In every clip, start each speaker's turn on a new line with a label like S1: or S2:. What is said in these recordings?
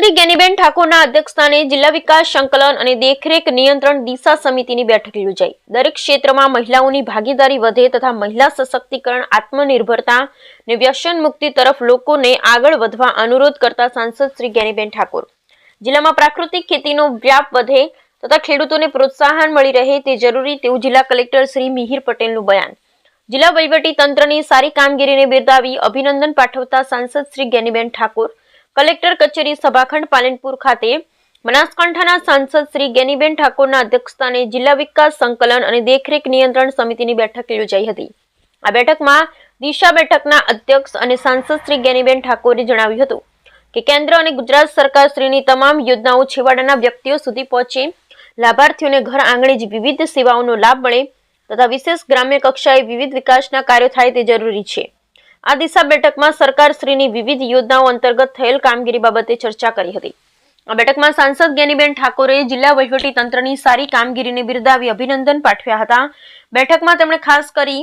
S1: શ્રી જ્ઞાનીબેન ઠાકોરના અધ્યક્ષસ્થાને જિલ્લા વિકાસ સંકલન અને દેખરેખ નિયંત્રણ દિશા સમિતિની બેઠક યોજાઈ। દરેક ક્ષેત્રમાં મહિલાઓની ભાગીદારી વધે તથા મહિલા સશક્તિકરણ, આત્મનિર્ભરતા અને વ્યસન મુક્તિ તરફ લોકોને આગળ વધવા અનુરોધ કરતા સાંસદ શ્રી જ્ઞાનીબેન ઠાકોર જિલ્લામાં પ્રાકૃતિક ખેતીનો વ્યાપ વધે તથા ખેડૂતોને પ્રોત્સાહન મળી રહે તે જરૂરી તેવું જિલ્લા કલેક્ટર શ્રી મિહિર પટેલનું બયાન। જિલ્લા વહીવટી તંત્રની સારી કામગીરીને બિરદાવી અભિનંદન પાઠવતા સાંસદ શ્રી જ્ઞાનીબેન ઠાકોર કલેક્ટર કચેરી સભાખંડ પાલનપુર ખાતે બનાસકાંઠાના સાંસદ શ્રી જ્ઞાનીબેન ઠાકોરના અધ્યક્ષસ્થાને જિલ્લા વિકાસ સંકલન અને દેખરેખ નિયંત્રણ સમિતિની બેઠક યોજાઈ હતી। આ બેઠકમાં દિશા બેઠકના અધ્યક્ષ અને સાંસદ શ્રી જ્ઞાનીબેન ઠાકોરે જણાવ્યું હતું કે કેન્દ્ર અને ગુજરાત સરકાર શ્રીની તમામ યોજનાઓ છેવાડાના વ્યક્તિઓ સુધી પહોંચે, લાભાર્થીઓને ઘર આંગણે જ વિવિધ સેવાઓનો લાભ મળે તથા વિશેષ ગ્રામ્ય કક્ષાએ વિવિધ વિકાસના કાર્યો થાય તે જરૂરી છે। આ દિશા બેઠકમાં સરકાર શ્રીની વિવિધ યોજનાઓ અંતર્ગત થયેલ કામગીરી બાબતે ચર્ચા કરી હતી। આ બેઠકમાં સાંસદ જ્ઞાનીબેન ઠાકોરે જિલ્લા વહીવટી તંત્રની સારી કામગીરીને બિરદાવી અભિનંદન પાઠવ્યા હતા। બેઠકમાં તેમણે ખાસ કરી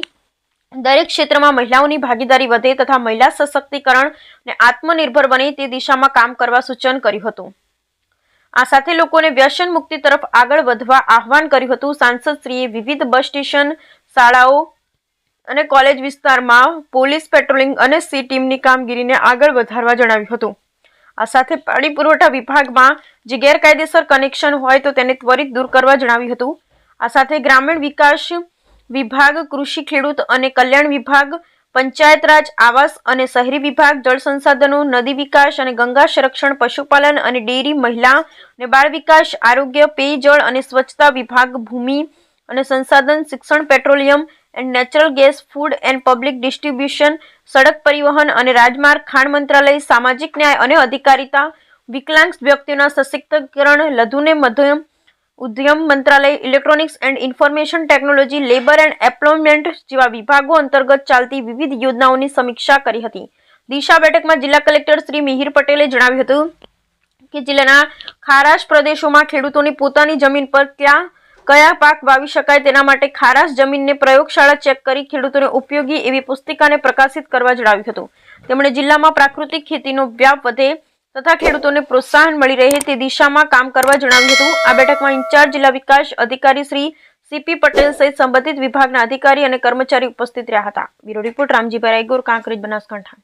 S1: દરેક ક્ષેત્રમાં મહિલાઓની ભાગીદારી વધે તથા મહિલા સશક્તિકરણ અને આત્મનિર્ભર બને તે દિશામાં કામ કરવા સૂચન કર્યું હતું। આ સાથે લોકોને વ્યસન મુક્તિ તરફ આગળ વધવા આહવાન કર્યું હતું। સાંસદશ્રીએ વિવિધ બસ સ્ટેશન, શાળાઓ અને કોલેજ વિસ્તારમાં પોલીસ પેટ્રોલિંગ અને સી ટીમની કામગીરીને આગળ વધારવા જણાવ્યું હતું। આ સાથે પાણી પુરવઠા વિભાગમાં જે ગેરકાયદેસર કનેક્શન હોય તો તેને ત્વરિત દૂર કરવા જણાવ્યું હતું। આ સાથે ગ્રામીણ વિકાસ વિભાગ, કૃષિ, ખેડૂત અને કલ્યાણ વિભાગ, પંચાયત રાજ, આવાસ અને શહેરી વિભાગ, જળ સંસાધનો, નદી વિકાસ અને ગંગા સંરક્ષણ, પશુપાલન અને ડેરી, મહિલા અને બાળ વિકાસ, આરોગ્ય, પેયજળ અને સ્વચ્છતા વિભાગ, ભૂમિ અને સંસાધન, શિક્ષણ, petroleum and natural gas, food and public distribution, સડક પરિવહન અને રાજમાર્ગ, ખાણ મંત્રાલય, સામાજિક ન્યાય અને અધિકારીતા, વિકલાંગ વ્યક્તિઓના સશક્તિકરણ, લઘુ ને મધ્યમ ઉદ્યમ મંત્રાલય, electronics and information technology, labour and employment જેવા વિભાગો અંતર્ગત ચાલતી વિવિધ યોજનાઓની સમીક્ષા કરી હતી। દિશા બેઠકમાં જિલ્લા કલેક્ટર શ્રી મિહિર પટેલે જણાવ્યું હતું કે જિલ્લાના ખારાશ પ્રદેશોમાં ખેડૂતોને પોતાની જમીન પર કયા પાક વાવી શકાય તેના માટે ખારાશ જમીનને પ્રયોગશાળા ચેક કરી ખેડૂતોને ઉપયોગી એવી પુસ્તિકાને પ્રકાશિત કરવા જણાવ્યું હતું। તેમણે જિલ્લામાં પ્રાકૃતિક ખેતીનો વ્યાપ વધે તથા ખેડૂતોને પ્રોત્સાહન મળી રહે તે દિશામાં કામ કરવા જણાવ્યું હતું। આ બેઠકમાં ઇન્ચાર્જ જિલ્લા વિકાસ અધિકારી શ્રી સીપી પટેલ સહિત સંબંધિત વિભાગના અધિકારી અને કર્મચારી ઉપસ્થિત રહ્યા હતા। Bureau report Ramjibhai Raigor, Kankrej, Banaskantha.